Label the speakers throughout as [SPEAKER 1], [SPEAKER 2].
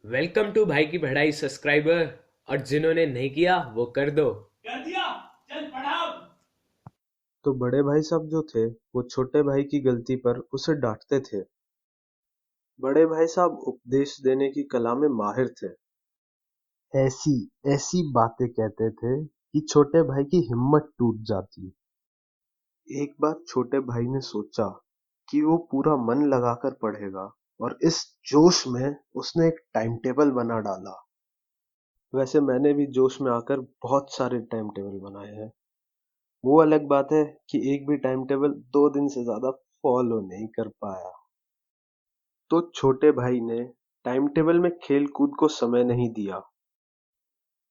[SPEAKER 1] Welcome to भाई की पढ़ाई सब्सक्राइबर। और जिन्होंने नहीं किया वो कर दो।
[SPEAKER 2] कर दिया। चल पढ़ा अब।
[SPEAKER 3] तो बड़े भाई साहब जो थे वो छोटे भाई की गलती पर उसे डांटते थे। बड़े भाई साहब उपदेश देने की कला में माहिर थे। ऐसी ऐसी बातें कहते थे कि छोटे भाई की हिम्मत टूट जाती। एक बार छोटे भाई ने सोचा कि वो पूरा मन लगाकर पढ़ेगा और इस जोश में उसने एक टाइम टेबल बना डाला। वैसे मैंने भी जोश में आकर बहुत सारे टाइम टेबल बनाए हैं। वो अलग बात है कि एक भी टाइम टेबल 2 दिन से ज्यादा फॉलो नहीं कर पाया। तो छोटे भाई ने टाइम टेबल में खेल कूद को समय नहीं दिया।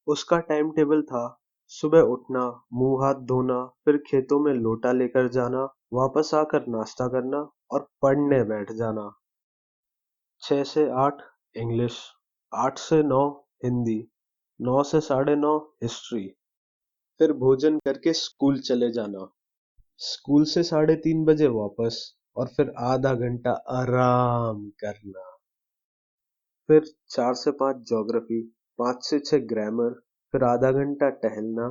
[SPEAKER 3] उसका टाइम टेबल था सुबह उठना, मुंह हाथ धोना, फिर खेतों में लोटा लेकर जाना, वापस आकर नाश्ता करना और पढ़ने बैठ जाना। 6 से 8 इंग्लिश, 8 से 9 हिंदी, 9 से 9:30 हिस्ट्री, फिर भोजन करके स्कूल चले जाना, स्कूल से 3:30 बजे वापस और फिर आधा घंटा आराम करना। फिर 4 से 5 ज्योग्राफी, 5 से 6 ग्रामर, फिर आधा घंटा टहलना,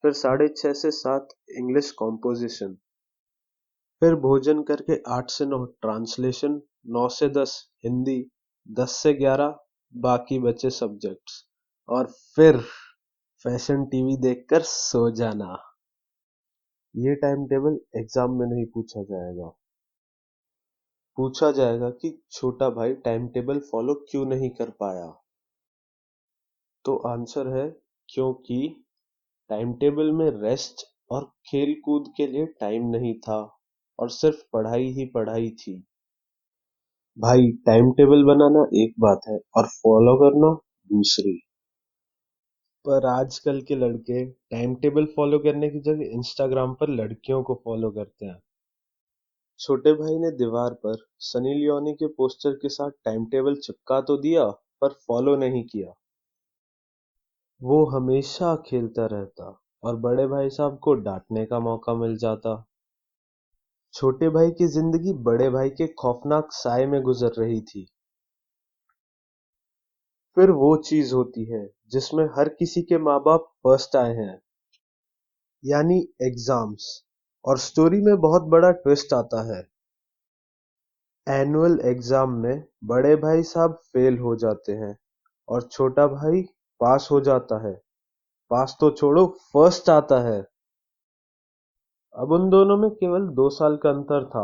[SPEAKER 3] फिर 6:30 से 7 इंग्लिश कॉम्पोजिशन, फिर भोजन करके 8 से 9 ट्रांसलेशन, 9 से 10 हिंदी, 10 से 11 बाकी बचे सब्जेक्ट्स, और फिर फैशन टीवी देखकर सो जाना। ये टाइम टेबल एग्जाम में नहीं पूछा जाएगा। पूछा जाएगा कि छोटा भाई टाइम टेबल फॉलो क्यों नहीं कर पाया। तो आंसर है क्योंकि टाइम टेबल में रेस्ट और खेल कूद के लिए टाइम नहीं था और सिर्फ पढ़ाई ही पढ़ाई थी। भाई टाइम टेबल बनाना एक बात है और फॉलो करना दूसरी। पर आजकल के लड़के टाइम टेबल फॉलो करने की जगह इंस्टाग्राम पर लड़कियों को फॉलो करते हैं। छोटे भाई ने दीवार पर सनी लियोनी के पोस्टर के साथ टाइम टेबल चिपका तो दिया पर फॉलो नहीं किया। वो हमेशा खेलता रहता और बड़े भाई साहब को डांटने का मौका मिल जाता। छोटे भाई की जिंदगी बड़े भाई के खौफनाक साए में गुजर रही थी। फिर वो चीज होती है जिसमें हर किसी के माँ बाप फर्स्ट आए हैं, यानी एग्जाम्स। और स्टोरी में बहुत बड़ा ट्विस्ट आता है। एनुअल एग्जाम में बड़े भाई साहब फेल हो जाते हैं और छोटा भाई पास हो जाता है। पास तो छोड़ो, फर्स्ट आता है। अब उन दोनों में केवल 2 साल का अंतर था।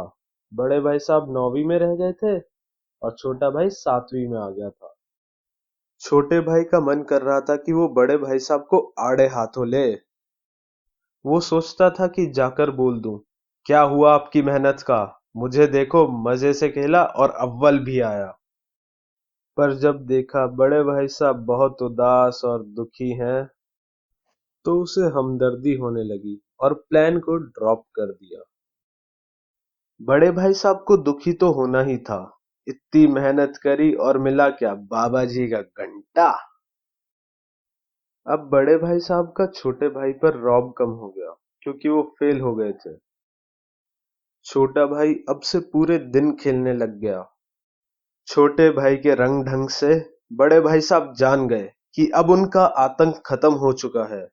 [SPEAKER 3] बड़े भाई साहब 9वीं में रह गए थे और छोटा भाई 7वीं में आ गया था। छोटे भाई का मन कर रहा था कि वो बड़े भाई साहब को आड़े हाथों ले। वो सोचता था कि जाकर बोल दूं, क्या हुआ आपकी मेहनत का, मुझे देखो मजे से खेला और अव्वल भी आया। पर जब देखा बड़े भाई साहब बहुत उदास और दुखी हैं, तो उसे हमदर्दी होने लगी और प्लान को ड्रॉप कर दिया। बड़े भाई साहब को दुखी तो होना ही था। इतनी मेहनत करी और मिला क्या, बाबा जी का घंटा। अब बड़े भाई साहब का छोटे भाई पर रौब कम हो गया क्योंकि वो फेल हो गए थे। छोटा भाई अब से पूरे दिन खेलने लग गया। छोटे भाई के रंग ढंग से बड़े भाई साहब जान गए कि अब उनका आतंक खत्म हो चुका है।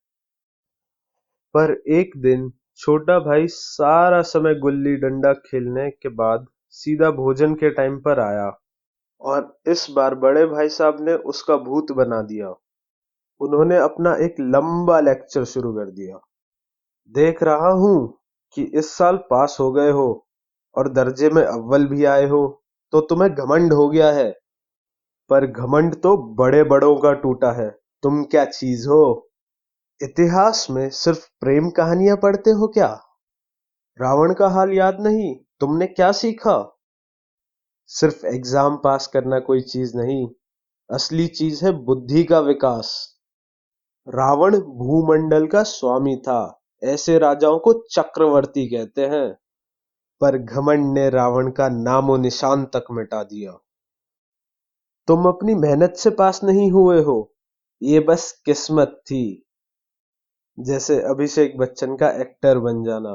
[SPEAKER 3] पर एक दिन छोटा भाई सारा समय गुल्ली डंडा खेलने के बाद सीधा भोजन के टाइम पर आया और इस बार बड़े भाई साहब ने उसका भूत बना दिया। उन्होंने अपना एक लंबा लेक्चर शुरू कर दिया। देख रहा हूं कि इस साल पास हो गए हो और दर्जे में अव्वल भी आए हो, तो तुम्हें घमंड हो गया है। पर घमंड तो बड़े बड़ों का टूटा है, तुम क्या चीज हो। इतिहास में सिर्फ प्रेम कहानियां पढ़ते हो क्या? रावण का हाल याद नहीं? तुमने क्या सीखा? सिर्फ एग्जाम पास करना कोई चीज नहीं, असली चीज है बुद्धि का विकास। रावण भूमंडल का स्वामी था, ऐसे राजाओं को चक्रवर्ती कहते हैं। पर घमंड ने रावण का नामो निशान तक मिटा दिया। तुम अपनी मेहनत से पास नहीं हुए हो, ये बस किस्मत थी। जैसे अभिषेक बच्चन का एक्टर बन जाना।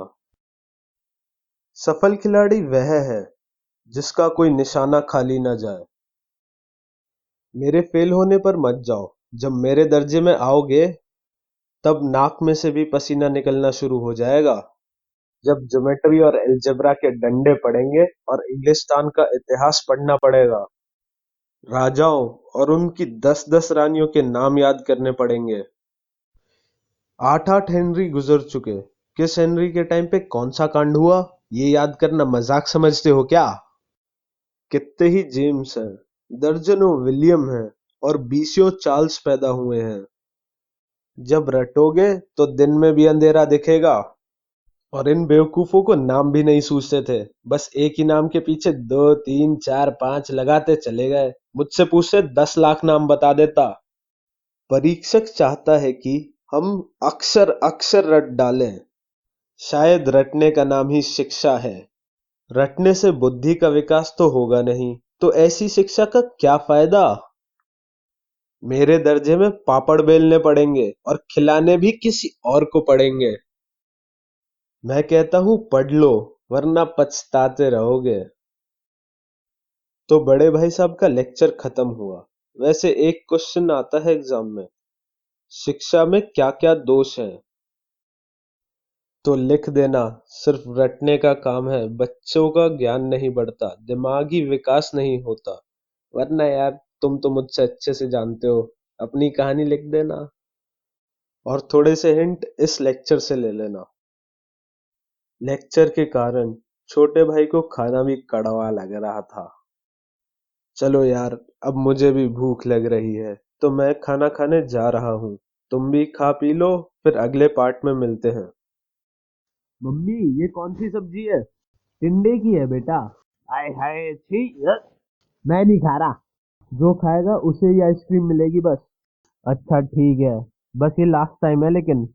[SPEAKER 3] सफल खिलाड़ी वह है जिसका कोई निशाना खाली न जाए। मेरे फेल होने पर मत जाओ। जब मेरे दर्जे में आओगे तब नाक में से भी पसीना निकलना शुरू हो जाएगा। जब ज्योमेट्री और अलजेब्रा के डंडे पड़ेंगे और इंग्लिस्तान का इतिहास पढ़ना पड़ेगा। राजाओं और उनकी 10-10 रानियों के नाम याद करने पड़ेंगे। 8-8 हेनरी गुजर चुके। किस हेनरी के टाइम पे कौन सा कांड हुआ, ये याद करना मजाक समझते हो क्या? कितने ही जेम्स हैं, दर्जनों विलियम हैं और बीसियों चार्ल्स पैदा हुए हैं। जब रटोगे तो दिन में भी अंधेरा दिखेगा। और इन बेवकूफों को नाम भी नहीं सूझते थे, बस एक ही नाम के पीछे 2, 3, 4, 5 लगाते चले गए। मुझसे पूछते 10 लाख नाम बता देता। परीक्षक चाहता है कि हम अक्षर अक्षर रट डालें। शायद रटने का नाम ही शिक्षा है। रटने से बुद्धि का विकास तो होगा नहीं, तो ऐसी शिक्षा का क्या फायदा? मेरे दर्जे में पापड़ बेलने पड़ेंगे और खिलाने भी किसी और को पड़ेंगे। मैं कहता हूं पढ़ लो, वरना पछताते रहोगे। तो बड़े भाई साहब का लेक्चर खत्म हुआ। वैसे एक क्वेश्चन आता है एग्जाम में, शिक्षा में क्या क्या दोष है? तो लिख देना, सिर्फ रटने का काम है, बच्चों का ज्ञान नहीं बढ़ता, दिमागी विकास नहीं होता। वरना यार तुम तो मुझसे अच्छे से जानते हो, अपनी कहानी लिख देना। और थोड़े से हिंट इस लेक्चर से ले लेना। लेक्चर के कारण छोटे भाई को खाना भी कड़वा लग रहा था। चलो यार, अब मुझे भी भूख लग रही है, तो मैं खाना खाने जा रहा हूँ। तुम भी खा पी लो, फिर अगले पार्ट में मिलते हैं। मम्मी, ये कौन सी सब्जी है? टिंडे की है बेटा। आय हाय छी, मैं नहीं खा रहा। जो खाएगा उसे ही आइसक्रीम मिलेगी बस। अच्छा ठीक है, बस ये लास्ट टाइम है लेकिन।